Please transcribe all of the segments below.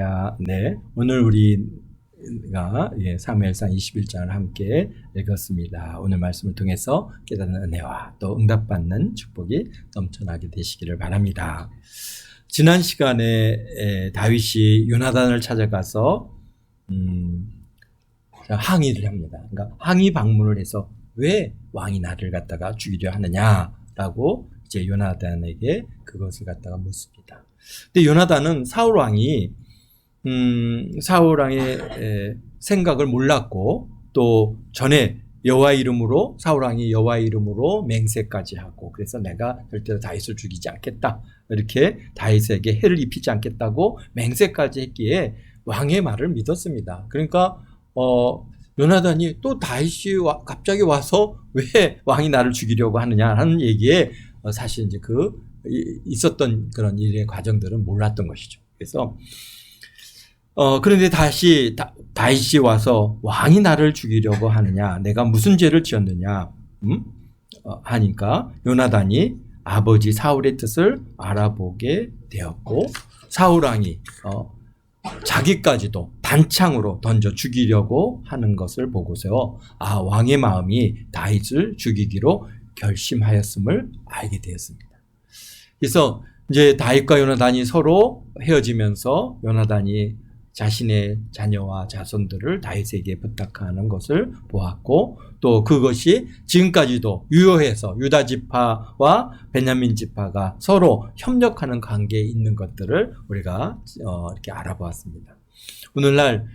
할렐루야. 네. 오늘 우리가 사무엘상 21장을 함께 읽었습니다. 오늘 말씀을 통해서 깨닫는 은혜와 또 응답받는 축복이 넘쳐나게 되시기를 바랍니다. 지난 시간에 다윗이 요나단을 찾아가서 항의를 합니다. 그러니까 항의 방문을 해서 왜 왕이 나를 갖다가 죽이려 하느냐라고 이제 요나단에게 그것을 갖다가 묻습니다. 근데 요나단은 사울 왕의 생각을 몰랐고 또 전에 사울 왕이 여호와의 이름으로 맹세까지 하고 그래서 내가 절대로 다윗을 죽이지 않겠다. 이렇게 다윗에게 해를 입히지 않겠다고 맹세까지 했기에 왕의 말을 믿었습니다. 그러니까 요나단이 또 다윗이 갑자기 와서 왜 왕이 나를 죽이려고 하느냐 하는 얘기에 사실 이제 있었던 그런 일의 과정들은 몰랐던 것이죠. 그래서 그런데 다윗이 와서 왕이 나를 죽이려고 하느냐, 내가 무슨 죄를 지었느냐, 하니까 요나단이 아버지 사울의 뜻을 알아보게 되었고 사울 왕이 자기까지도 단창으로 던져 죽이려고 하는 것을 보고서 왕의 마음이 다윗을 죽이기로 결심하였음을 알게 되었습니다. 그래서 이제 다윗과 요나단이 서로 헤어지면서 요나단이 자신의 자녀와 자손들을 다윗에게 부탁하는 것을 보았고 또 그것이 지금까지도 유효해서 유다 지파와 베냐민 지파가 서로 협력하는 관계에 있는 것들을 우리가 이렇게 알아보았습니다. 오늘날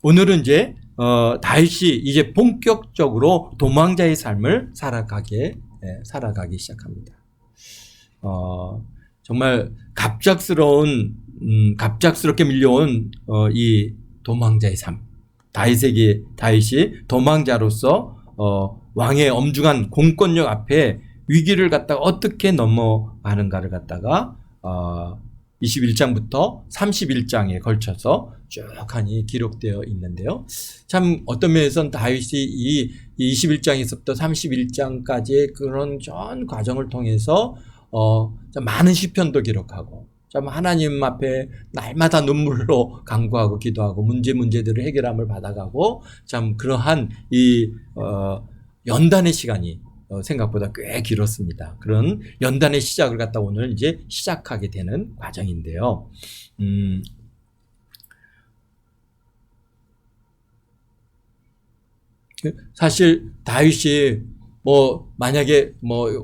오늘은 다윗이 이제 본격적으로 도망자의 삶을 살아가기 시작합니다. 정말 갑작스럽게 밀려온 이 도망자의 삶. 다윗이 도망자로서 왕의 엄중한 공권력 앞에 위기를 갖다가 어떻게 넘어가는가를 갖다가 21장부터 31장에 걸쳐서 쭉하니 기록되어 있는데요. 참 어떤 면에서는 다윗이 이 21장에서부터 31장까지의 그런 전 과정을 통해서 참 많은 시편도 기록하고 참 하나님 앞에 날마다 눈물로 간구하고 기도하고 문제들을 해결함을 받아가고 참 그러한 이 연단의 시간이 생각보다 꽤 길었습니다. 그런 연단의 시작을 갖다 오늘 이제 시작하게 되는 과정인데요. 사실 다윗이 만약에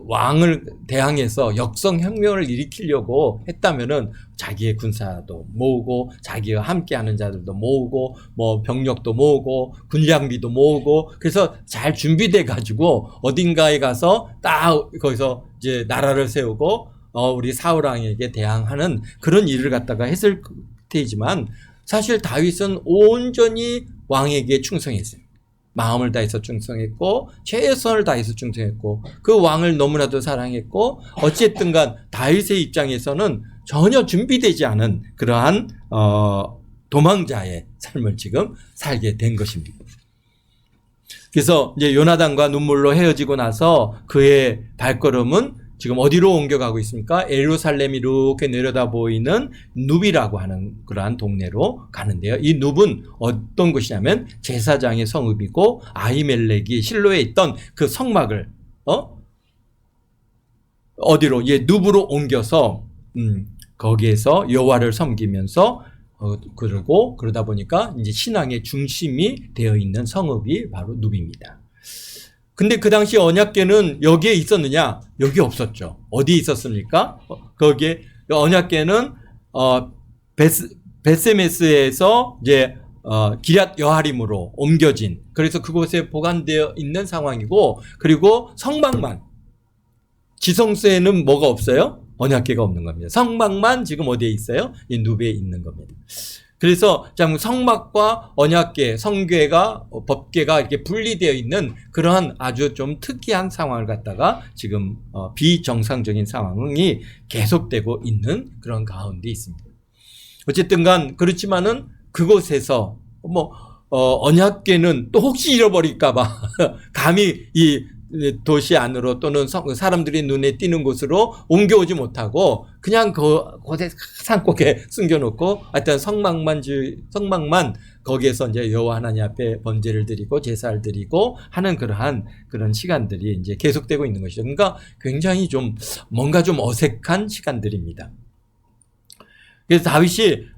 왕을 대항해서 역성혁명을 일으키려고 했다면은 자기의 군사도 모으고 자기와 함께하는 자들도 모으고 병력도 모으고 군량비도 모으고 그래서 잘 준비돼 가지고 어딘가에 가서 딱 거기서 이제 나라를 세우고 우리 사울 왕에게 대항하는 그런 일을 갖다가 했을 테지만 사실 다윗은 온전히 왕에게 충성했어요. 마음을 다해서 충성했고 최선을 다해서 충성했고 그 왕을 너무나도 사랑했고 어쨌든 간 다윗의 입장에서는 전혀 준비되지 않은 그러한 도망자의 삶을 지금 살게 된 것입니다. 그래서 이제 요나단과 눈물로 헤어지고 나서 그의 발걸음은 지금 어디로 옮겨가고 있습니까? 예루살렘이 이렇게 내려다 보이는 눕이라고 하는 그러한 동네로 가는데요. 이 눕은 어떤 곳이냐면 제사장의 성읍이고 아히멜렉이 실로에 있던 그 성막을 어디로 눕으로 옮겨서 거기에서 여호와를 섬기면서 그러다 보니까 이제 신앙의 중심이 되어 있는 성읍이 바로 눕입니다. 근데 그 당시 언약궤는 여기에 있었느냐? 여기 없었죠. 어디에 있었습니까? 거기에 언약궤는 베세메스에서 이제 기럇 여아림으로 옮겨진 그래서 그곳에 보관되어 있는 상황이고 그리고 성막만 지성소에는 뭐가 없어요? 언약궤가 없는 겁니다. 성막만 지금 어디에 있어요? 이 눕에 있는 겁니다. 그래서 성막과 언약궤, 성궤가 법궤가 이렇게 분리되어 있는 그러한 아주 좀 특이한 상황을 갖다가 지금 비정상적인 상황이 계속되고 있는 그런 가운데 있습니다. 어쨌든 간 그렇지만은 그곳에서 언약궤는 또 혹시 잃어버릴까봐 감히 이 도시 안으로 또는 사람들이 눈에 띄는 곳으로 옮겨오지 못하고 그냥 그곳에 산꼭에 숨겨놓고 하여튼 성막만 거기에서 이제 여호와 하나님 앞에 번제를 드리고 제사를 드리고 하는 그런 시간들이 이제 계속되고 있는 것이죠. 그러니까 굉장히 좀 뭔가 좀 어색한 시간들입니다. 그래서 다윗이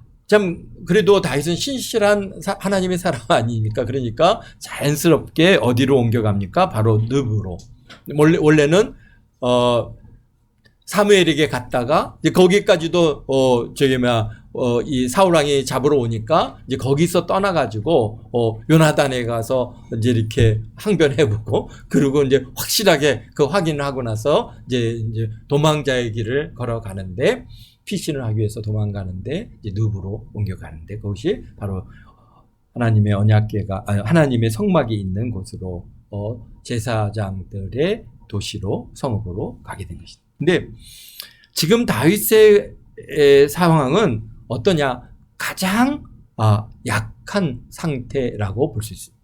그래도 다윗은 신실한 하나님의 사람 아닙니까? 그러니까 자연스럽게 어디로 옮겨갑니까? 바로 늪으로. 원래는, 사무엘에게 갔다가, 이제 거기까지도, 이 사울왕이 잡으러 오니까, 이제 거기서 떠나가지고, 요나단에 가서 이제 이렇게 항변해보고, 그리고 이제 확실하게 그 확인을 하고 나서, 이제 도망자의 길을 걸어가는데, 피신을 하기 위해서 도망가는데 이제 늪으로 옮겨가는데 그것이 바로 하나님의 언약궤가 하나님의 성막이 있는 곳으로 제사장들의 도시로 성읍으로 가게 된 것입니다. 근데 지금 다윗의 상황은 어떠냐? 가장 약한 상태라고 볼 수 있습니다.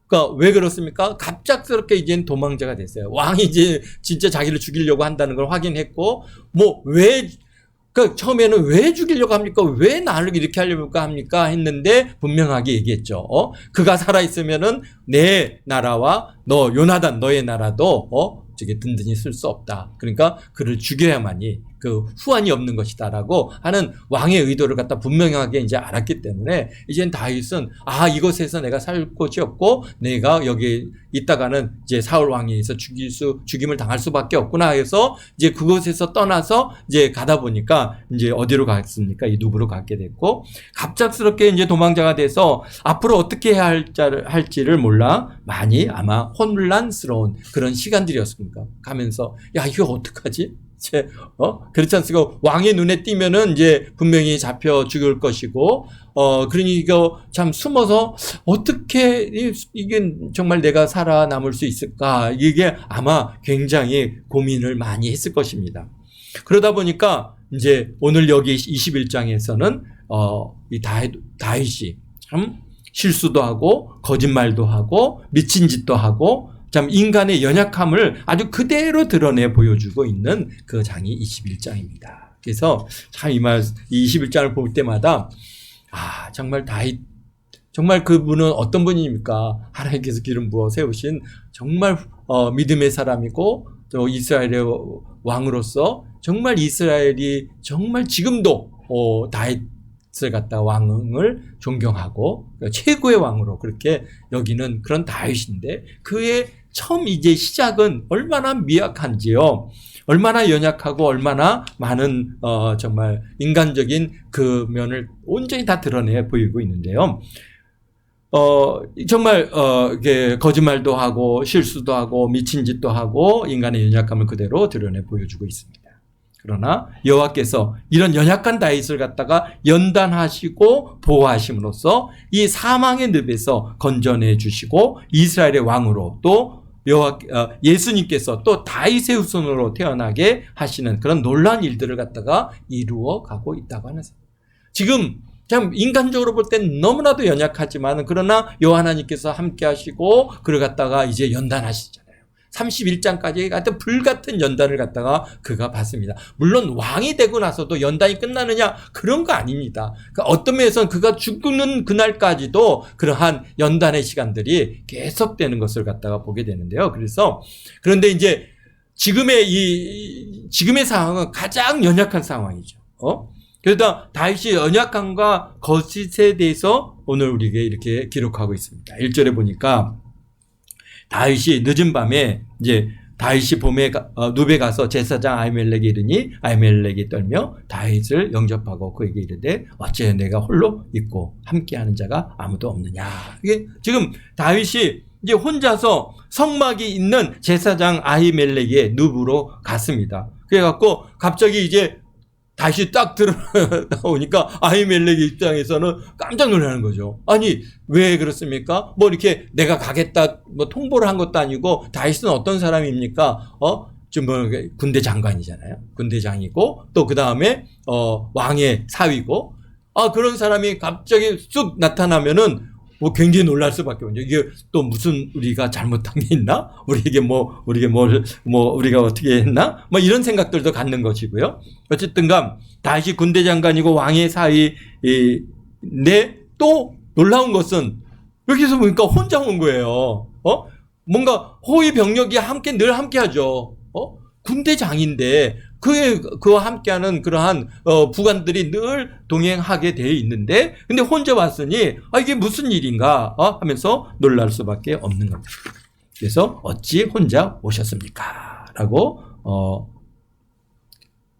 그러니까 왜 그렇습니까? 갑작스럽게 이제는 도망자가 됐어요. 왕이 이제 진짜 자기를 죽이려고 한다는 걸 확인했고, 그러니까 처음에는 왜 죽이려고 합니까? 왜 나를 이렇게 하려고 합니까? 했는데 분명하게 얘기했죠. 그가 살아있으면은 내 나라와 요나단 너의 나라도 저게 든든히 쓸 수 없다. 그러니까 그를 죽여야만이 그 후환이 없는 것이다라고 하는 왕의 의도를 갖다 분명하게 이제 알았기 때문에 이젠 다윗은 이곳에서 내가 살 곳이 없고 내가 여기 있다가는 이제 사울 왕에 의해서 죽임을 당할 수밖에 없구나 해서 이제 그곳에서 떠나서 이제 가다 보니까 이제 어디로 갔습니까? 이 눕으로 가게 됐고 갑작스럽게 이제 도망자가 돼서 앞으로 어떻게 해야 할지를 몰라 많이 아마 혼란스러운 그런 시간들이었습니까? 가면서 이거 어떡하지? 그렇지 않습니까? 왕의 눈에 띄면은 이제 분명히 잡혀 죽을 것이고, 그러니까 참 숨어서 어떻게 이게 정말 내가 살아남을 수 있을까? 이게 아마 굉장히 고민을 많이 했을 것입니다. 그러다 보니까 이제 오늘 여기 21장에서는, 이 다윗이 참 실수도 하고, 거짓말도 하고, 미친 짓도 하고, 참 인간의 연약함을 아주 그대로 드러내 보여주고 있는 그 장이 21장입니다. 그래서 참 이 21장을 볼 때마다 정말 다윗 정말 그분은 어떤 분입니까? 하나님께서 기름 부어 세우신 정말 믿음의 사람이고 또 이스라엘의 왕으로서 정말 이스라엘이 정말 지금도 다윗을 갖다 왕을 존경하고 최고의 왕으로 그렇게 여기는 그런 다윗인데 그의 처음 이제 시작은 얼마나 미약한지요. 얼마나 연약하고 얼마나 많은 정말 인간적인 그 면을 온전히 다 드러내 보이고 있는데요. 정말 이게 거짓말도 하고 실수도 하고 미친 짓도 하고 인간의 연약함을 그대로 드러내 보여주고 있습니다. 그러나 여호와께서 이런 연약한 다윗을 갖다가 연단하시고 보호하심으로써 이 사망의 늪에서 건져내 주시고 이스라엘의 왕으로 또 예수님께서 또 다윗의 후손으로 태어나게 하시는 그런 놀라운 일들을 갖다가 이루어 가고 있다고 하는 사람. 지금 참 인간적으로 볼 땐 너무나도 연약하지만 그러나 여호와 하나님께서 함께 하시고 그를 갖다가 이제 연단하시잖아요. 31장까지 하여튼 불같은 연단을 갖다가 그가 받습니다. 물론 왕이 되고 나서도 연단이 끝나느냐 그런 거 아닙니다. 그러니까 어떤 면에서는 그가 죽는 그날까지도 그러한 연단의 시간들이 계속되는 것을 갖다가 보게 되는데요. 그런데 이제 지금의 상황은 가장 연약한 상황이죠. 그러다 다윗이 연약함과 거짓에 대해서 오늘 우리에게 이렇게 기록하고 있습니다. 1절에 보니까 다윗이 늦은 밤에 이제 다윗이 봄에 눕에 가서 제사장 아히멜렉에 이르니 아히멜렉이 떨며 다윗을 영접하고 그에게 이르되 어째 내가 홀로 있고 함께하는 자가 아무도 없느냐. 이게 지금 다윗이 이제 혼자서 성막이 있는 제사장 아히멜렉의 눕으로 갔습니다. 그래갖고 갑자기 이제 다시 딱 들어오니까 아히멜렉 입장에서는 깜짝 놀라는 거죠. 아니 왜 그렇습니까? 이렇게 내가 가겠다 통보를 한 것도 아니고 다윗은 어떤 사람입니까? 군대 장관이잖아요. 군대장이고 또 그 다음에 왕의 사위고 그런 사람이 갑자기 쑥 나타나면은 뭐 굉장히 놀랄 수밖에 없죠. 이게 또 무슨 우리가 잘못한 게 있나? 우리가 우리가 어떻게 했나? 뭐 이런 생각들도 갖는 것이고요. 어쨌든간 다시 군대 장관이고 왕의 사위인데 또 놀라운 것은 여기서 보니까 혼자 온 거예요. 뭔가 호위 병력이 늘 함께하죠. 군대장인데 그와 함께하는 그러한 부관들이 늘 동행하게 되어 있는데, 근데 혼자 왔으니 이게 무슨 일인가 하면서 놀랄 수밖에 없는 겁니다. 그래서 어찌 혼자 오셨습니까? 라고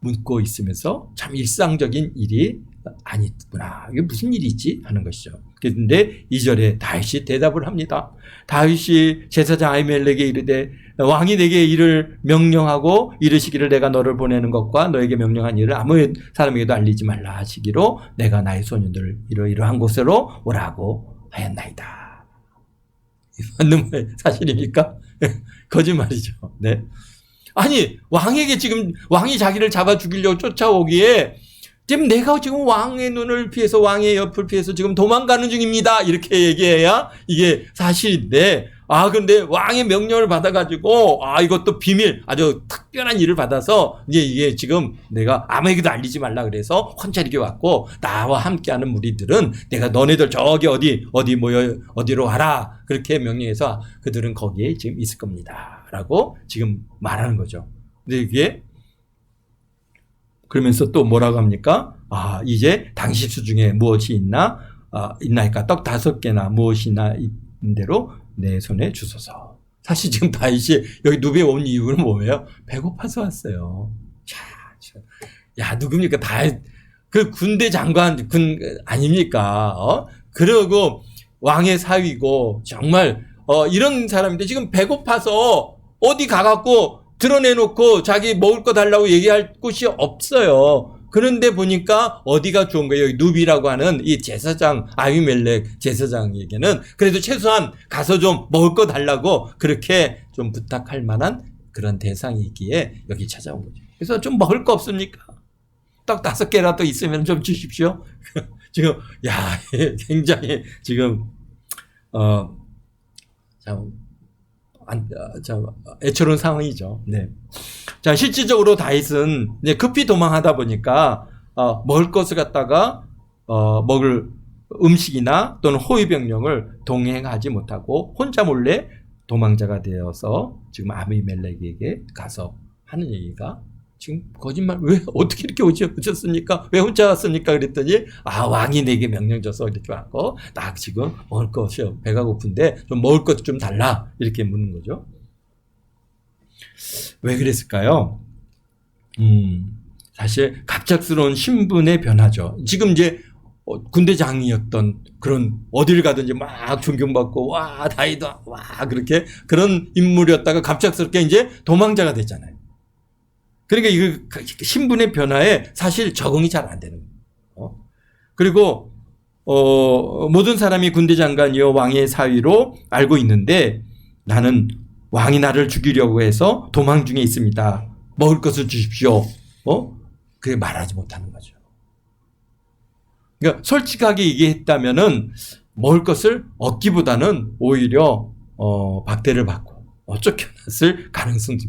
묻고 있으면서 참 일상적인 일이 아니구나. 이게 무슨 일이지? 하는 것이죠. 그런데 2절에 다윗이 대답을 합니다. 다윗이 제사장 아히멜렉에게 이르되 왕이 내게 이를 명령하고 이르시기를 내가 너를 보내는 것과 너에게 명령한 일을 아무 사람에게도 알리지 말라 하시기로 내가 나의 소년들을 이러이러한 곳으로 오라고 하였나이다. 맞는 말 사실입니까? 거짓말이죠. 네. 아니 왕에게 지금 왕이 자기를 잡아 죽이려고 쫓아오기에 지금 내가 지금 왕의 눈을 피해서 왕의 옆을 피해서 지금 도망가는 중입니다. 이렇게 얘기해야 이게 사실인데, 근데 왕의 명령을 받아가지고, 이것도 비밀, 아주 특별한 일을 받아서, 이게 지금 내가 아무에게도 알리지 말라 그래서 혼자 이렇게 왔고, 나와 함께하는 무리들은 내가 너네들 저기 어디로 와라. 그렇게 명령해서 그들은 거기에 지금 있을 겁니다. 라고 지금 말하는 거죠. 근데 이게 그러면서 또 뭐라고 합니까? 이제 당시 수중에 무엇이 있나이까? 떡 5개나 무엇이나 있는 대로 내 손에 주소서. 사실 지금 다윗이 여기 누베에 온 이유는 뭐예요? 배고파서 왔어요. 야, 누굽니까? 그 군대 장관, 아닙니까? 그러고 왕의 사위고, 정말, 이런 사람인데 지금 배고파서 어디 가갖고 드러내놓고 자기 먹을 거 달라고 얘기할 곳이 없어요. 그런데 보니까 어디가 좋은 거예요? 여기 누비라고 하는 이 제사장 아히멜렉 제사장에게는 그래도 최소한 가서 좀 먹을 거 달라고 그렇게 좀 부탁할 만한 그런 대상이기에 여기 찾아온 거죠. 그래서 좀 먹을 거 없습니까? 떡 5개라도 있으면 좀 주십시오. 지금 굉장히 지금 애처로운 상황이죠. 네. 자, 실질적으로 다윗은 이제 급히 도망하다 보니까 먹을 것을 갖다가 먹을 음식이나 또는 호위병력을 동행하지 못하고 혼자 몰래 도망자가 되어서 지금 아비멜렉에게 가서 하는 얘기가 지금 거짓말, 왜 어떻게 이렇게 오셨습니까? 왜 혼자 왔습니까? 그랬더니 왕이 내게 명령 줘서 이렇게 왔고 나 지금 먹을 것이요, 배가 고픈데 좀 먹을 것 좀 달라, 이렇게 묻는 거죠. 왜 그랬을까요? 사실 갑작스러운 신분의 변화죠. 지금 이제 군대장이었던 그런 어딜 가든지 막 존경받고 다윗 그렇게 그런 인물이었다가 갑작스럽게 이제 도망자가 됐잖아요. 그러니까 이 신분의 변화에 사실 적응이 잘 안 되는 거예요. 그리고 모든 사람이 군대 장관이요 왕의 사위로 알고 있는데 나는 왕이 나를 죽이려고 해서 도망 중에 있습니다. 먹을 것을 주십시오. 그게 말하지 못하는 거죠. 그러니까 솔직하게 얘기했다면은 먹을 것을 얻기보다는 오히려 박대를 받고 쫓겨났을 가능성도.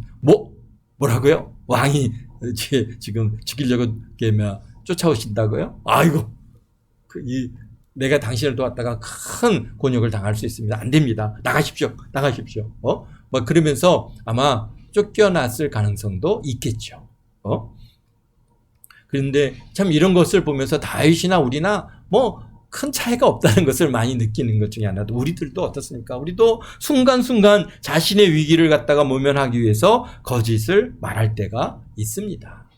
뭐라고요? 왕이 지금 죽이려고 쫓아오신다고요? 아이고, 내가 당신을 도왔다가 큰 곤욕을 당할 수 있습니다. 안 됩니다. 나가십시오. 그러면서 아마 쫓겨났을 가능성도 있겠죠. 그런데 참 이런 것을 보면서 다윗이나 우리나 큰 차이가 없다는 것을 많이 느끼는 것 중에 하나도, 우리들도 어떻습니까? 우리도 순간순간 자신의 위기를 갖다가 모면하기 위해서 거짓을 말할 때가 있습니다.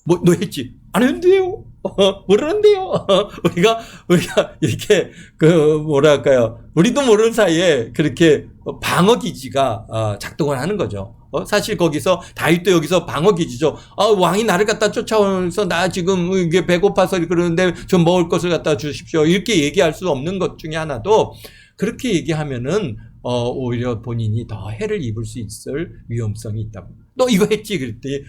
너 했지? 안 했는데요? 모르는데요? 우리가 이렇게, 우리도 모르는 사이에 그렇게 방어 기지가 작동을 하는 거죠. 사실 거기서 다윗도 여기서 방어 기지죠. 왕이 나를 갖다 쫓아오면서 나 지금 이게 배고파서 그러는데 좀 먹을 것을 갖다 주십시오. 이렇게 얘기할 수 없는 것 중에 하나도, 그렇게 얘기하면은 오히려 본인이 더 해를 입을 수 있을 위험성이 있다고. 너 이거 했지? 그랬더니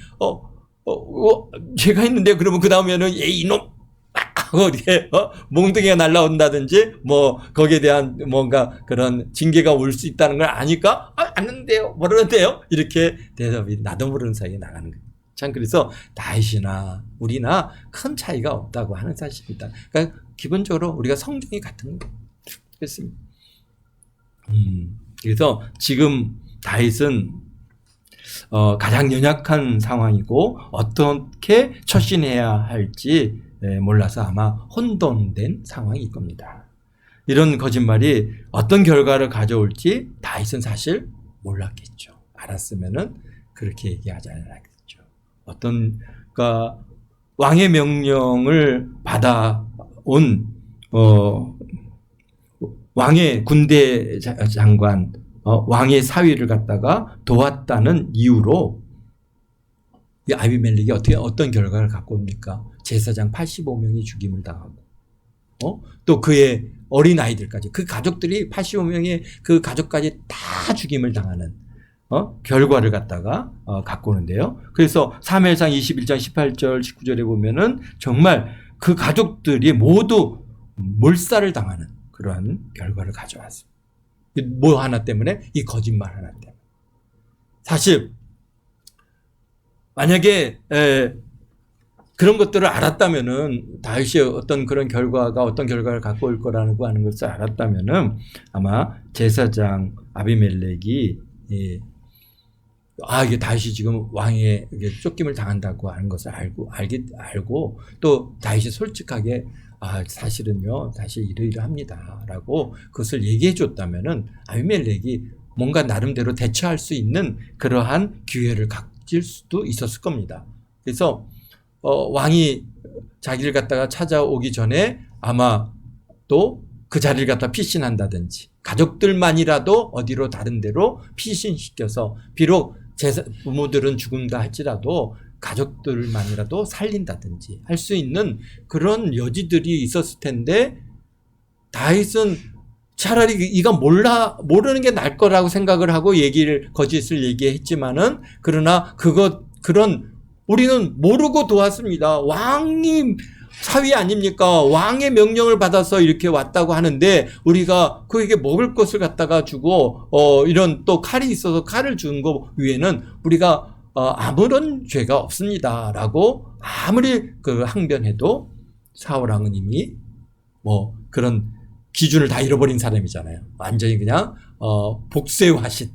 제가 했는데, 그러면 그 다음에는 이놈 하고 이렇게 몽둥이가 날라온다든지 뭐 거기에 대한 뭔가 그런 징계가 올 수 있다는 걸 아니까 아는데요, 모르는데요, 이렇게 대답이 나도 모르는 사이에 나가는 거예요. 참 그래서 다윗이나 우리나 큰 차이가 없다고 하는 사실입니다. 그러니까 기본적으로 우리가 성정이 같은 거예요. 그렇습니다. 그래서 지금 다윗은 가장 연약한 상황이고 어떻게 처신해야 할지 몰라서 아마 혼돈된 상황일 겁니다. 이런 거짓말이 어떤 결과를 가져올지 다윗은 사실 몰랐겠죠. 알았으면은 그렇게 얘기하지 않았겠죠. 그러니까 왕의 명령을 받아온 왕의 군대 장관, 왕의 사위를 갖다가 도왔다는 이유로 이 아비멜렉이 어떤 결과를 갖고 옵니까? 제사장 85명이 죽임을 당하고, 또 그의 어린 아이들까지, 그 가족들이 85명의 그 가족까지 다 죽임을 당하는 결과를 갖다가 갖고 오는데요. 그래서 사무엘상 21장 18절 19절에 보면은 정말 그 가족들이 모두 몰살을 당하는 그러한 결과를 가져왔습니다. 뭐 하나 때문에? 이 거짓말 하나 때문에. 사실 만약에 그런 것들을 알았다면은, 다윗이 어떤 그런 결과가 어떤 결과를 갖고 올 거라는 거 하는 것을 알았다면은 아마 제사장 아비멜렉이 이게 다윗이 지금 왕의 쫓김을 당한다고 하는 것을 알고 또 다윗이 솔직하게 사실은요, 사실 이러이러합니다 라고 그것을 얘기해 줬다면은 아비멜렉이 뭔가 나름대로 대처할 수 있는 그러한 기회를 가질 수도 있었을 겁니다. 그래서 왕이 자기를 갖다가 찾아오기 전에 아마 또 그 자리를 갖다 피신한다든지, 가족들만이라도 어디로 다른 데로 피신시켜서, 비록 부모들은 죽은다 할지라도 가족들만이라도 살린다든지 할 수 있는 그런 여지들이 있었을 텐데, 다윗은 차라리 이가 모르는 게 나을 거라고 생각을 하고 거짓을 얘기했지만은, 그러나 그런 우리는 모르고 도왔습니다. 왕이 사위 아닙니까? 왕의 명령을 받아서 이렇게 왔다고 하는데 우리가 그에게 먹을 것을 갖다가 주고 이런 또 칼이 있어서 칼을 준 거 위에는 우리가 아무런 죄가 없습니다라고 아무리 항변해도 사울왕은 이미 뭐 그런 기준을 다 잃어버린 사람이잖아요. 완전히 그냥 복쇄화신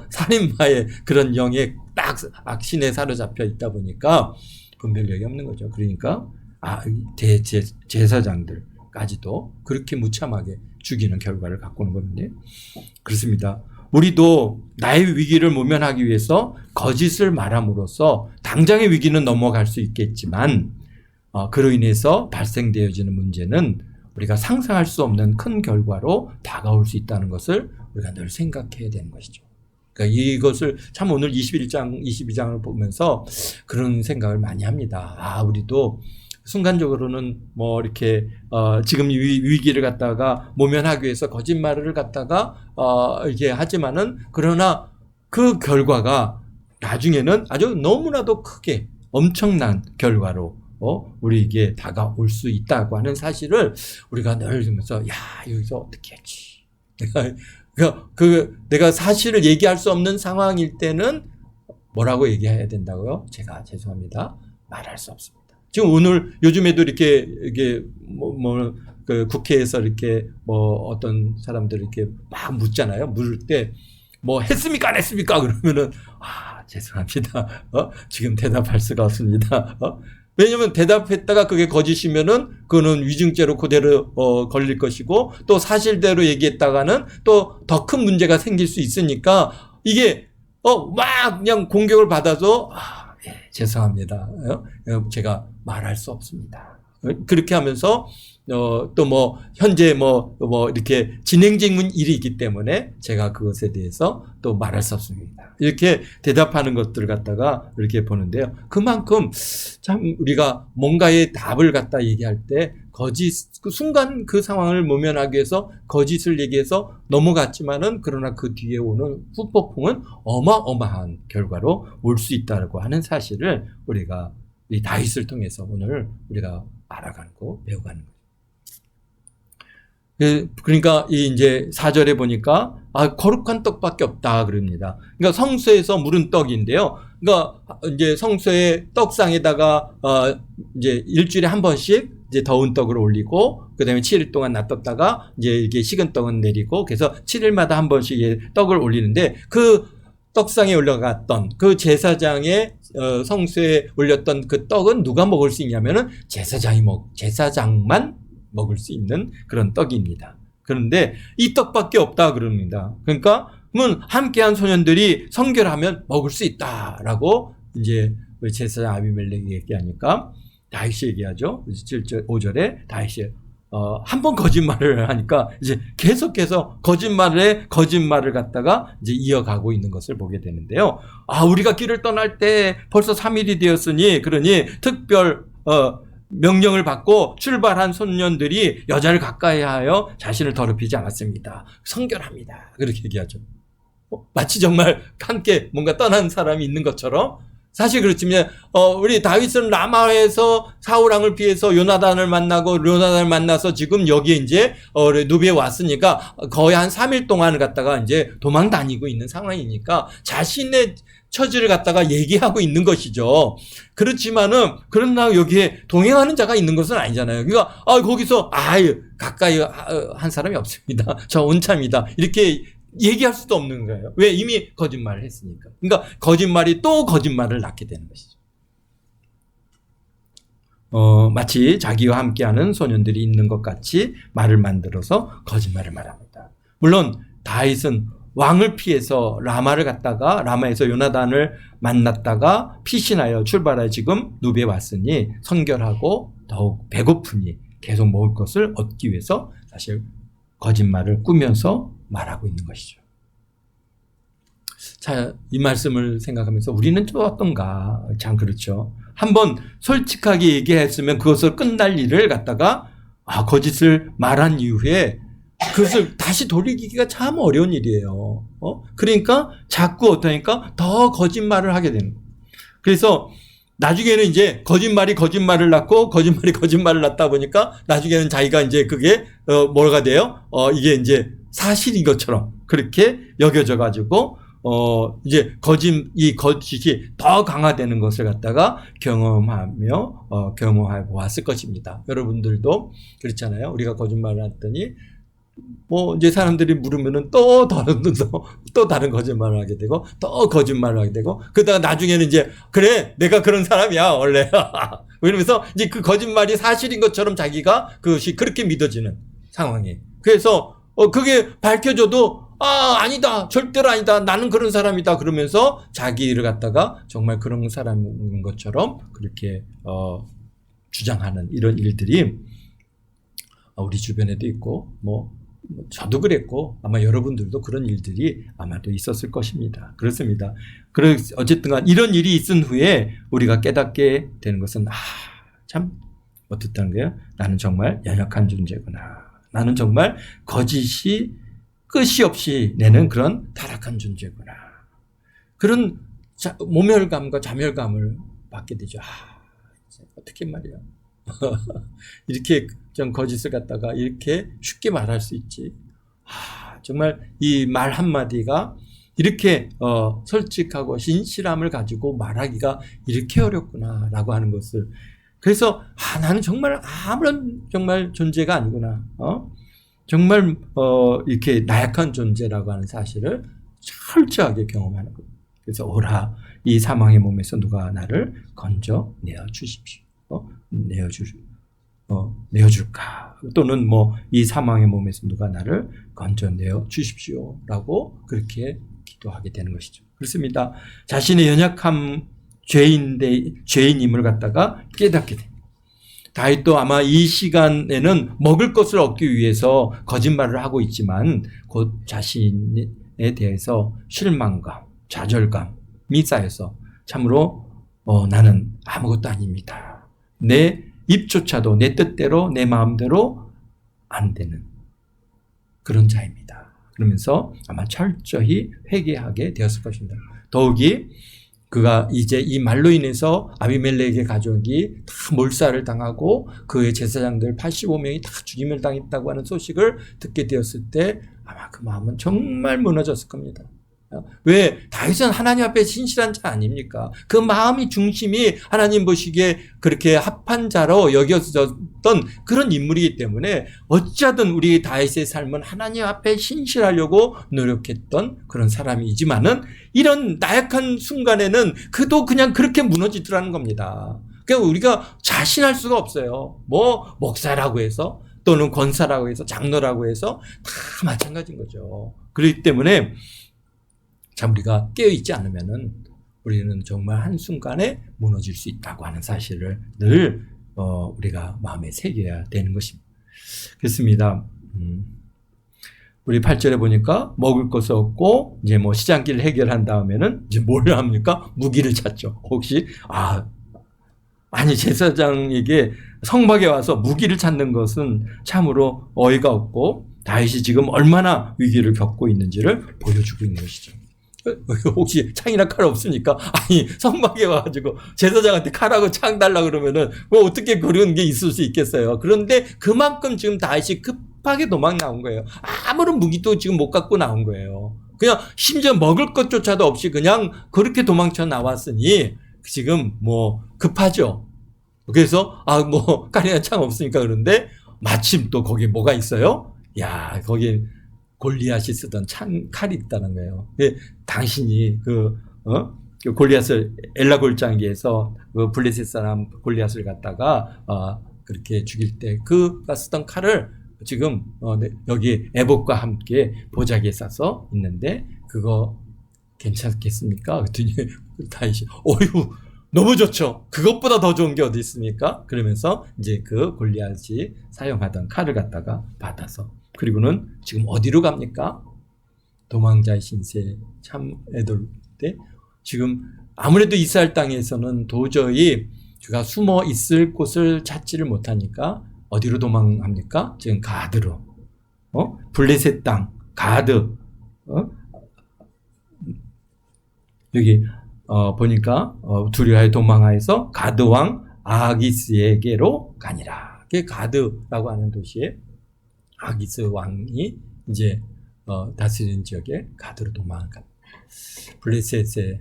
살인마의 그런 영에 딱 악신에 사로잡혀 있다 보니까 분별력이 없는 거죠. 그러니까 제사장들까지도 그렇게 무참하게 죽이는 결과를 갖고 오는 건데, 그렇습니다. 우리도 나의 위기를 모면하기 위해서 거짓을 말함으로써 당장의 위기는 넘어갈 수 있겠지만 그로 인해서 발생되어지는 문제는 우리가 상상할 수 없는 큰 결과로 다가올 수 있다는 것을 우리가 늘 생각해야 되는 것이죠. 그러니까 이것을 참 오늘 21장, 22장을 보면서 그런 생각을 많이 합니다. 우리도 순간적으로는 뭐 이렇게 지금 이 위기를 갖다가 모면하기 위해서 거짓말을 갖다가 이게 하지만은, 그러나 그 결과가 나중에는 아주 너무나도 크게 엄청난 결과로 우리에게 다가올 수 있다고 하는 사실을 우리가 늘 보면서 여기서 어떻게 했지? 내가 사실을 얘기할 수 없는 상황일 때는 뭐라고 얘기해야 된다고요? 제가 죄송합니다, 말할 수 없습니다. 지금 오늘 요즘에도 이렇게 그 국회에서 이렇게 어떤 사람들 이렇게 막 묻잖아요. 물을 때 뭐 했습니까 안 했습니까? 그러면은 죄송합니다. 지금 대답할 수가 없습니다. 왜냐면 대답했다가 그게 거짓이면은 그거는 위증죄로 그대로 걸릴 것이고, 또 사실대로 얘기했다가는 또 더 큰 문제가 생길 수 있으니까 이게 막 그냥 공격을 받아서 죄송합니다. 제가 말할 수 없습니다. 그렇게 하면서 또 현재 이렇게 진행 중인 일이 있기 때문에 제가 그것에 대해서 또 말할 수 없습니다. 이렇게 대답하는 것들을 갖다가 이렇게 보는데요. 그만큼 참 우리가 뭔가의 답을 갖다 얘기할 때 그 순간 그 상황을 모면하기 위해서 거짓을 얘기해서 넘어갔지만은, 그러나 그 뒤에 오는 후폭풍은 어마어마한 결과로 올 수 있다고 하는 사실을 우리가 이 다윗을 통해서 오늘 우리가 알아가고 배워가는 거예요. 그러니까 이제 4절에 보니까 거룩한 떡밖에 없다 그럽니다. 그러니까 성소에서 물은 떡인데요. 그러니까 이제 성소의 떡상에다가 이제 일주일에 한 번씩 이제 더운 떡을 올리고 그다음에 7일 동안 놔뒀다가 이제 이게 식은 떡은 내리고 그래서 7일마다 한 번씩 떡을 올리는데 그 떡상에 올라갔던 그 제사장의 성소에 올렸던 그 떡은 누가 먹을 수 있냐면은 제사장만 먹을 수 있는 그런 떡입니다. 그런데 이 떡밖에 없다 그럽니다. 그러니까 함께한 소년들이 성결하면 먹을 수 있다라고 이제 제사장 아비멜렉이 얘기하니까 다윗이 얘기하죠. 7절 5절에 다윗이 한 번 거짓말을 하니까 이제 계속해서 거짓말을 갖다가 이제 이어가고 있는 것을 보게 되는데요. 우리가 길을 떠날 때 벌써 3일이 되었으니 그러니 특별 명령을 받고 출발한 소년들이 여자를 가까이 하여 자신을 더럽히지 않았습니다. 성결합니다. 그렇게 얘기하죠. 마치 정말 함께 뭔가 떠난 사람이 있는 것처럼 사실 그렇지만 우리 다윗은 라마에서 사울왕을 피해서 요나단을 만나서 지금 여기에 이제 누비에 왔으니까 거의 한 3일 동안을 갖다가 이제 도망 다니고 있는 상황이니까 자신의 처지를 갖다가 얘기하고 있는 것이죠. 그렇지만은 그러나 여기에 동행하는 자가 있는 것은 아니잖아요. 그러니까 거기서 가까이 한 사람이 없습니다. 저 온참이다. 이렇게 얘기할 수도 없는 거예요. 왜? 이미 거짓말을 했으니까. 그러니까 거짓말이 또 거짓말을 낳게 되는 것이죠. 마치 자기와 함께하는 소년들이 있는 것 같이 말을 만들어서 거짓말을 말합니다. 물론 다윗은 왕을 피해서 라마에서 요나단을 만났다가 피신하여 출발하여 지금 누비에 왔으니 성결하고 더욱 배고프니 계속 먹을 것을 얻기 위해서 사실 거짓말을 꾸면서 말하고 있는 것이죠. 자, 이 말씀을 생각하면서 우리는 좀 어떤가? 참 그렇죠. 한번 솔직하게 얘기했으면 그것을 끝날 일을 갖다가 거짓을 말한 이후에 그것을 다시 돌이키기가 참 어려운 일이에요. 그러니까 자꾸 어떠니까 더 거짓말을 하게 되는 거예요. 그래서 나중에는 이제 거짓말을 낳고 거짓말을 낳다 보니까 나중에는 자기가 이제 그게 뭐가 돼요? 이게 이제 사실인 것처럼 그렇게 여겨져 가지고 이제 이 거짓이 더 강화되는 것을 갖다가 경험하고 왔을 것입니다. 여러분들도 그렇잖아요. 우리가 거짓말을 했더니 이제 사람들이 물으면은 또 다른 거짓말을 하게 되고, 또 거짓말을 하게 되고, 그러다가 나중에는 이제, 그래, 내가 그런 사람이야, 원래. 이러면서 이제 그 거짓말이 사실인 것처럼 자기가 그것이 그렇게 믿어지는 상황이. 그래서, 그게 밝혀져도, 아니다, 절대로 아니다, 나는 그런 사람이다, 그러면서 자기를 갖다가 정말 그런 사람인 것처럼 그렇게, 주장하는 이런 일들이 우리 주변에도 있고, 저도 그랬고 아마 여러분들도 그런 일들이 아마도 있었을 것입니다. 그렇습니다. 어쨌든 간 이런 일이 있은 후에 우리가 깨닫게 되는 것은 참 어떻다는 거예요? 나는 정말 연약한 존재구나. 나는 정말 거짓이 끝이 없이 내는 그런 타락한 존재구나. 그런 모멸감과 자멸감을 받게 되죠. 어떻게 말이야. 이렇게 좀 거짓을 갖다가 이렇게 쉽게 말할 수 있지. 정말 이 말 한마디가 이렇게 솔직하고 진실함을 가지고 말하기가 이렇게 어렵구나라고 하는 것을. 그래서 나는 정말 아무런 정말 존재가 아니구나. 정말 이렇게 나약한 존재라고 하는 사실을 철저하게 경험하는 거예요. 그래서 오라 이 사망의 몸에서 누가 나를 건져내어 주십시오. 내어줄까? 또는 이 사망의 몸에서 누가 나를 건져내어 주십시오라고 그렇게 기도하게 되는 것이죠. 그렇습니다. 자신의 연약함 죄인임을 갖다가 깨닫게 됩니다. 다윗도 아마 이 시간에는 먹을 것을 얻기 위해서 거짓말을 하고 있지만 곧 자신에 대해서 실망감, 좌절감이 쌓여서 참으로 나는 아무것도 아닙니다. 내 입조차도 내 뜻대로 내 마음대로 안 되는 그런 자입니다. 그러면서 아마 철저히 회개하게 되었을 것입니다. 더욱이 그가 이제 이 말로 인해서 아비멜렉의 가족이 다 몰살을 당하고 그의 제사장들 85명이 다 죽임을 당했다고 하는 소식을 듣게 되었을 때 아마 그 마음은 정말 무너졌을 겁니다. 왜? 다윗은 하나님 앞에 신실한 자 아닙니까? 그 마음이 중심이 하나님 보시기에 그렇게 합한 자로 여겨졌던 그런 인물이기 때문에 어찌하든 우리 다윗의 삶은 하나님 앞에 신실하려고 노력했던 그런 사람이지만은 이런 나약한 순간에는 그도 그냥 그렇게 무너지더라는 겁니다. 그러니까 우리가 자신할 수가 없어요. 뭐 목사라고 해서 또는 권사라고 해서 장로라고 해서 다 마찬가지인 거죠. 그렇기 때문에 참 우리가 깨어있지 않으면은 우리는 정말 한순간에 무너질 수 있다고 하는 사실을 늘 우리가 마음에 새겨야 되는 것입니다. 그렇습니다. 우리 8절에 보니까 먹을 것이 없고 이제 뭐 시장길 해결한 다음에는 이제 뭘 합니까? 무기를 찾죠. 혹시 아니 제사장에게 성막에 와서 무기를 찾는 것은 참으로 어이가 없고 다윗이 지금 얼마나 위기를 겪고 있는지를 보여주고 있는 것이죠. 혹시 창이나 칼 없습니까? 아니 성막에 와가지고 제사장한테 칼하고 창 달라 그러면은 뭐 어떻게 그런 게 있을 수 있겠어요. 그런데 그만큼 지금 다윗이 급하게 도망 나온 거예요. 아무런 무기도 지금 못 갖고 나온 거예요. 그냥 심지어 먹을 것조차도 없이 그냥 그렇게 도망쳐 나왔으니 지금 뭐 급하죠. 그래서 뭐 칼이나 창 없으니까 그런데 마침 또 거기 뭐가 있어요? 야 거기 골리앗이 쓰던 칼이 있다는 거예요. 당신이 그 골리앗을 엘라 골짜기에서 그 블레셋 사람 골리앗을 갖다가 그렇게 죽일 때 그가 쓰던 칼을 지금 여기 에봇과 함께 보자기에 싸서 있는데 그거 괜찮겠습니까? 그랬더니 다윗이 어휴 너무 좋죠. 그것보다 더 좋은 게 어디 있습니까? 그러면서 이제 그 골리앗이 사용하던 칼을 갖다가 받아서 그리고는 지금 어디로 갑니까? 도망자의 신세 참 애들 때 지금 아무래도 이스라엘 땅에서는 도저히 그가 숨어 있을 곳을 찾지를 못하니까 어디로 도망합니까? 지금 가드로 블레셋 땅 가드 여기 보니까 두려하여 도망하여서 가드 왕 아기스에게로 가니라. 그게 가드라고 하는 도시에 아기스 왕이 이제 다스리는 지역에 가드로 도망간 블레셋에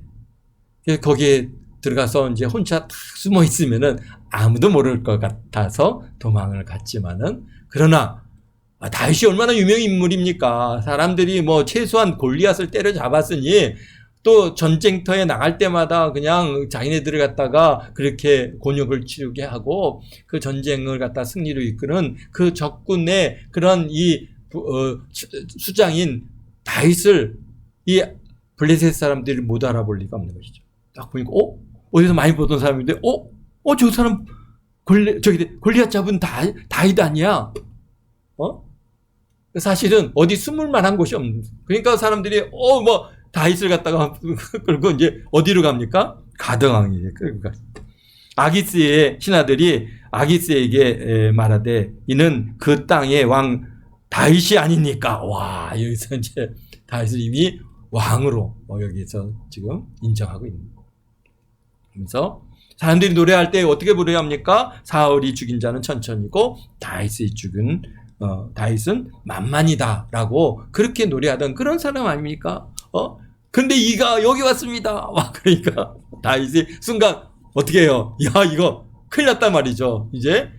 거기에 들어가서 이제 혼자 딱 숨어 있으면은 아무도 모를 것 같아서 도망을 갔지만은 그러나 다윗이 얼마나 유명 인물입니까? 사람들이 뭐 최소한 골리앗을 때려잡았으니 또 전쟁터에 나갈 때마다 그냥 자기네들을 갖다가 그렇게 곤욕을 치르게 하고 그 전쟁을 갖다 승리로 이끄는 그 적군의 그런 이 수장인 다윗을 이 블레셋 사람들이 못 알아볼 리가 없는 것이죠. 딱 보니까 어디서 많이 보던 사람인데 저 사람 골리앗 잡은 다윗 아니야? 사실은 어디 숨을 만한 곳이 없는. 그러니까 사람들이 뭐 다윗을 갖다가 끌고 이제 어디로 갑니까? 가드왕에게 끌고 갔습니다. 아기스의 신하들이 아기스에게 말하되 이는 그 땅의 왕 다윗이 아니니까. 와 여기서 이제 다윗을 이미 왕으로 여기서 지금 인정하고 있는. 그래서 사람들이 노래할 때 어떻게 부르어야 합니까? 사울이 죽인 자는 천천히고 다윗이 죽은 다윗은 만만이다라고 그렇게 노래하던 그런 사람 아닙니까? 근데 이가 여기 왔습니다. 그러니까 다윗이 순간 어떻게 해요? 야 이거 큰일 났단 말이죠. 이제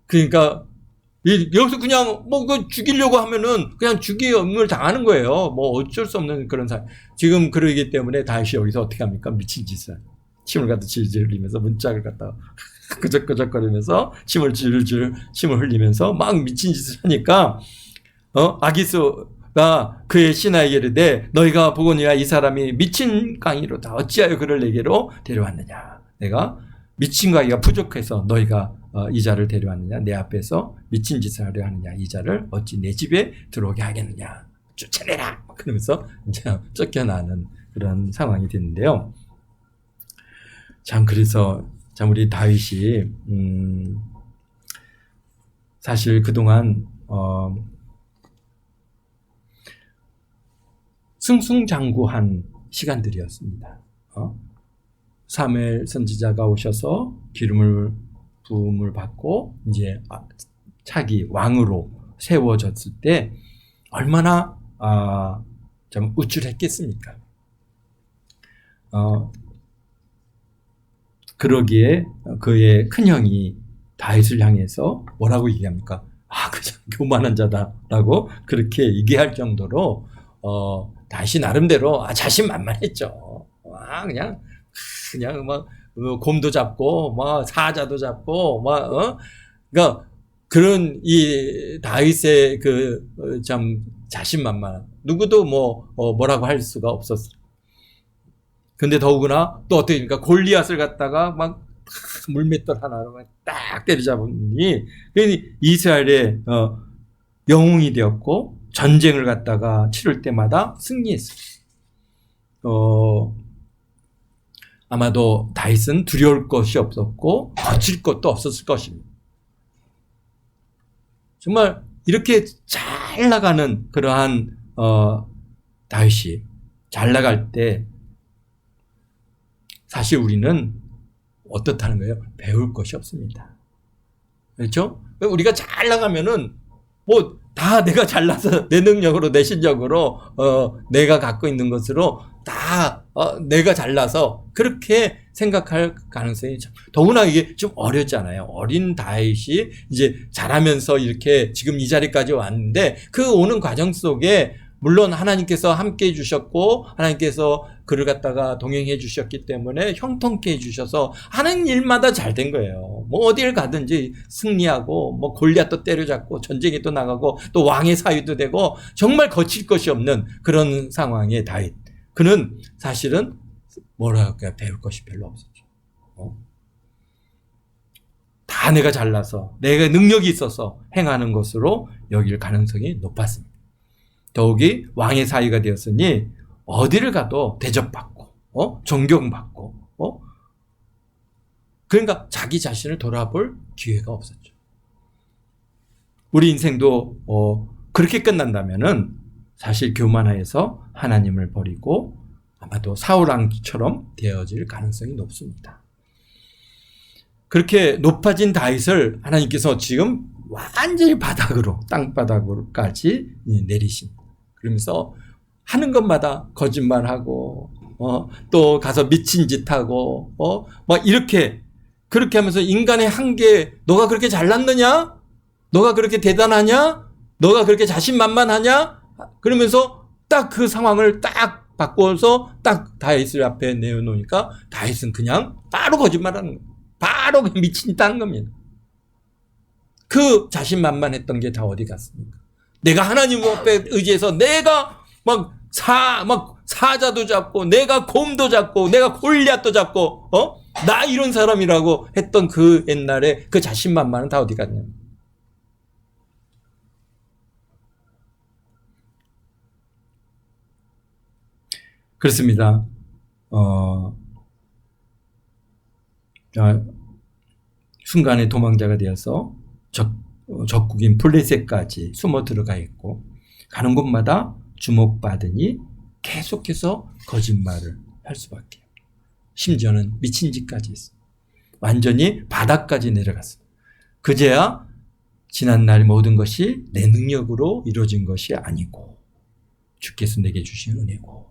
그러니까 여기서 그냥 뭐 죽이려고 하면은 그냥 죽임을 당하는 거예요. 뭐 어쩔 수 없는 그런 사람. 지금 그러기 때문에 다윗이 여기서 어떻게 합니까? 미친 짓을 침을 갖다 질질 흘리면서 문짝을 갖다 끄적끄적거리면서 침을 흘리면서 막 미친 짓을 하니까 아기스가 그의 신하에게 이르되 너희가 보거니와 이 사람이 미친 강이로다. 어찌하여 그를 내게로 데려왔느냐. 내가 미친 강이가 부족해서 너희가 이 자를 데려왔느냐. 내 앞에서 미친 짓을 하려 하느냐. 이 자를 어찌 내 집에 들어오게 하겠느냐. 쫓아내라. 그러면서 이제 쫓겨나는 그런 상황이 됐는데요. 참 그래서 참 우리 다윗이 사실 그동안 승승장구한 시간들이었습니다. 사무엘 선지자가 오셔서 기름을 부음을 받고 이제 차기 왕으로 세워졌을 때 얼마나 좀 우쭐했겠습니까? 그러기에 그의 큰형이 다윗을 향해서 뭐라고 얘기합니까? 그냥 교만한 자다라고 그렇게 얘기할 정도로 다윗이 나름대로 자신만만했죠. 그냥 막 곰도 잡고 막 사자도 잡고 그러니까 그런 이 다윗의 그 참 자신만만, 누구도 뭐라고 할 수가 없었어요. 근데 더구나 또 어떻게 됩니까? 골리앗을 갖다가 막 물맷돌 하나로 딱 때려잡으니 이스라엘의 영웅이 되었고 전쟁을 갖다가 치를 때마다 승리했어요. 아마도 다윗은 두려울 것이 없었고 거칠 것도 없었을 것입니다. 정말 이렇게 잘 나가는 그러한 다윗이 잘 나갈 때 사실 우리는 어떻다는 거예요? 배울 것이 없습니다. 그렇죠? 우리가 잘 나가면은 다 내가 잘나서 내 능력으로 내 실력으로 내가 갖고 있는 것으로 다 내가 잘나서 그렇게 생각할 가능성이 더구나 이게 좀 어렵잖아요. 어린 다윗이 이제 자라면서 이렇게 지금 이 자리까지 왔는데 그 오는 과정 속에 물론 하나님께서 함께 해주셨고 하나님께서 그를 갖다가 동행해 주셨기 때문에 형통케 해주셔서 하는 일마다 잘 된 거예요. 어딜 가든지 승리하고 골리앗도 때려잡고 전쟁에 또 나가고 또 왕의 사위도 되고 정말 거칠 것이 없는 그런 상황의 다윗. 그는 사실은 배울 것이 별로 없었죠. 다 내가 잘나서 내가 능력이 있어서 행하는 것으로 여길 가능성이 높았습니다. 더욱이 왕의 사위가 되었으니 어디를 가도 대접받고 존경받고 그러니까 자기 자신을 돌아볼 기회가 없었죠. 우리 인생도 그렇게 끝난다면은 사실 교만하여서 하나님을 버리고 아마도 사울왕처럼 되어질 가능성이 높습니다. 그렇게 높아진 다윗을 하나님께서 지금 완전히 바닥으로 땅바닥으로까지 내리십니다. 그러면서 하는 것마다 거짓말하고 또 가서 미친 짓 하고 막 이렇게 그렇게 하면서 인간의 한계, 너가 그렇게 잘났느냐? 너가 그렇게 대단하냐? 너가 그렇게 자신만만하냐? 그러면서 딱 그 상황을 딱 바꿔서 딱 다윗을 앞에 내어놓으니까 다윗은 그냥 바로 거짓말하는 거예요. 바로 미친 짓 하는 겁니다. 그 자신만만했던 게 다 어디 갔습니까? 내가 하나님 앞에 의지해서 내가 막 사자도 잡고 내가 곰도 잡고 내가 골리앗도 잡고 나 이런 사람이라고 했던 그 옛날에 그 자신만만은 다 어디 갔냐? 그렇습니다. 순간에 도망자가 되어서 적국인 블레셋까지 숨어 들어가 있고 가는 곳마다 주목받으니 계속해서 거짓말을 할 수밖에. 심지어는 미친 짓까지 있어. 완전히 바닥까지 내려갔습니다. 그제야 지난날 모든 것이 내 능력으로 이루어진 것이 아니고 주께서 내게 주신 은혜고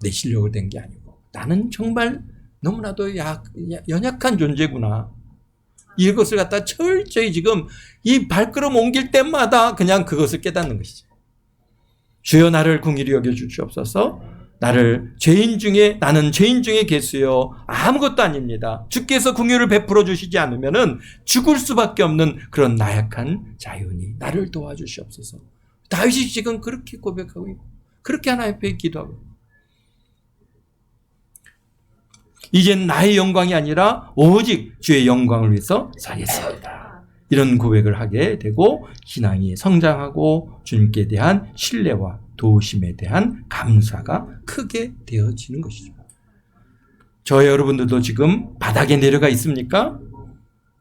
내 실력으로 된 게 아니고 나는 정말 너무나도 연약한 존재구나. 이것을 갖다 철저히 지금 이 발걸음 옮길 때마다 그냥 그것을 깨닫는 것이죠. 주여 나를 긍휼히 여겨 주시옵소서. 나는 죄인 중에 계수요 아무것도 아닙니다. 주께서 긍휼을 베풀어 주시지 않으면은 죽을 수밖에 없는 그런 나약한 자유니 나를 도와주시옵소서. 다윗이 지금 그렇게 고백하고 있고 그렇게 하나님 앞에 기도하고 이젠 나의 영광이 아니라 오직 주의 영광을 위해서 살겠습니다. 이런 고백을 하게 되고 신앙이 성장하고 주님께 대한 신뢰와 도우심에 대한 감사가 크게 되어지는 것이죠. 저 여러분들도 지금 바닥에 내려가 있습니까?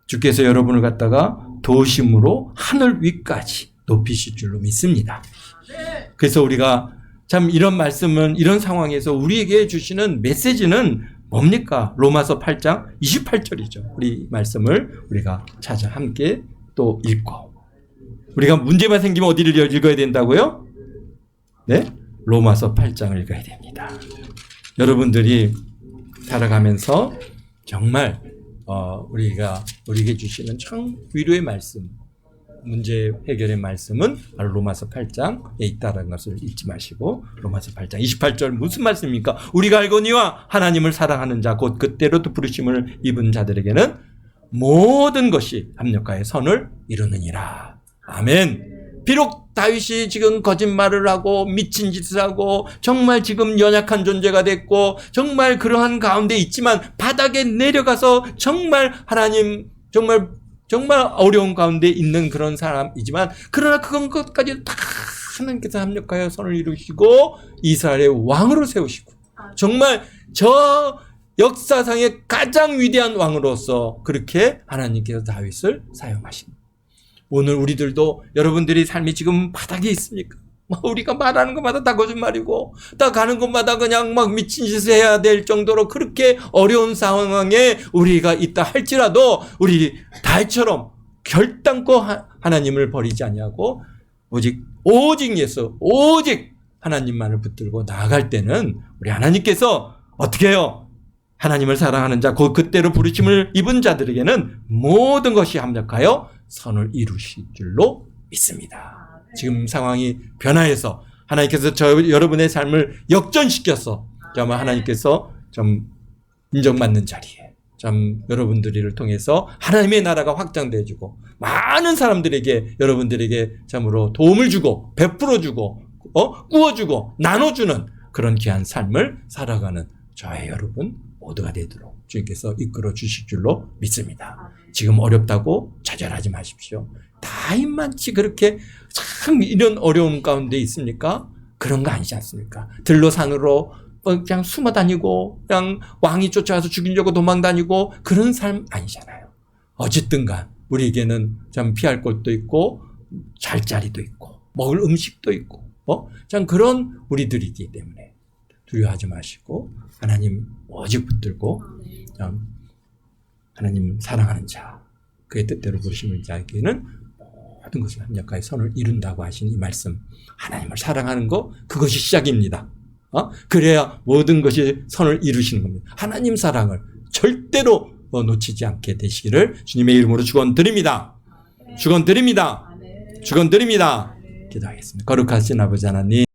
주께서 여러분을 갖다가 도우심으로 하늘 위까지 높이실 줄로 믿습니다. 그래서 우리가 참 이런 말씀은 이런 상황에서 우리에게 주시는 메시지는 뭡니까? 로마서 8장 28절이죠. 우리 말씀을 우리가 찾아 함께 또 읽고, 우리가 문제만 생기면 어디를 읽어야 된다고요? 네? 로마서 8장을 읽어야 됩니다. 여러분들이 살아가면서 정말 우리가 우리에게 주시는 참 위로의 말씀, 문제 해결의 말씀은 바로 로마서 8장에 있다는 것을 잊지 마시고, 로마서 8장 28절 무슨 말씀입니까? 우리가 알거니와 하나님을 사랑하는 자 곧 그때로부터 부르심을 입은 자들에게는 모든 것이 합력하여 선을 이루느니라. 아멘. 비록 다윗이 지금 거짓말을 하고 미친 짓을 하고 정말 지금 연약한 존재가 됐고 정말 그러한 가운데 있지만, 바닥에 내려가서 정말 하나님 정말 어려운 가운데 있는 그런 사람이지만, 그러나 그건 것까지 다 하나님께서 합력하여 선을 이루시고 이스라엘의 왕으로 세우시고, 정말 저 역사상의 가장 위대한 왕으로서 그렇게 하나님께서 다윗을 사용하십니다. 오늘 우리들도 여러분들이 삶이 지금 바닥에 있습니까? 우리가 말하는 것마다 다 거짓말이고, 다 가는 곳마다 그냥 막 미친 짓을 해야 될 정도로 그렇게 어려운 상황에 우리가 있다 할지라도, 우리 다윗처럼 결단코 하나님을 버리지 아니하고 오직 예수, 오직 하나님만을 붙들고 나아갈 때는 우리 하나님께서 어떻게 해요? 하나님을 사랑하는 자 곧 그때로 부르심을 입은 자들에게는 모든 것이 합력하여 선을 이루실 줄로 믿습니다. 지금 상황이 변화해서 하나님께서 여러분의 삶을 역전시켜서 정말 하나님께서 좀 인정받는 자리에 여러분들을 통해서 하나님의 나라가 확장되어지고 많은 사람들에게, 여러분들에게 참으로 도움을 주고 베풀어주고 꾸어주고 나눠주는 그런 귀한 삶을 살아가는 저의 여러분 모두가 되도록 주님께서 이끌어 주실 줄로 믿습니다. 지금 어렵다고 좌절하지 마십시오. 다윗만치 그렇게 참 이런 어려움 가운데 있습니까? 그런 거 아니지 않습니까? 들로 산으로 그냥 숨어 다니고 그냥 왕이 쫓아와서 죽이려고 도망 다니고 그런 삶 아니잖아요. 어쨌든간 우리에게는 참 피할 곳도 있고 잘 자리도 있고 먹을 음식도 있고 참 그런 우리들이기 때문에 두려워하지 마시고 하나님 오직 붙들고 하나님 사랑하는 자, 그의 뜻대로 부르심을 자에게는 모든 것을 합력하여 선을 이룬다고 하신 이 말씀, 하나님을 사랑하는 거, 그것이 시작입니다. 그래야 모든 것이 선을 이루시는 겁니다. 하나님 사랑을 절대로 놓치지 않게 되시기를 주님의 이름으로 축원드립니다. 축원드립니다. 축원드립니다. 기도하겠습니다. 거룩하신 아버지 하나님,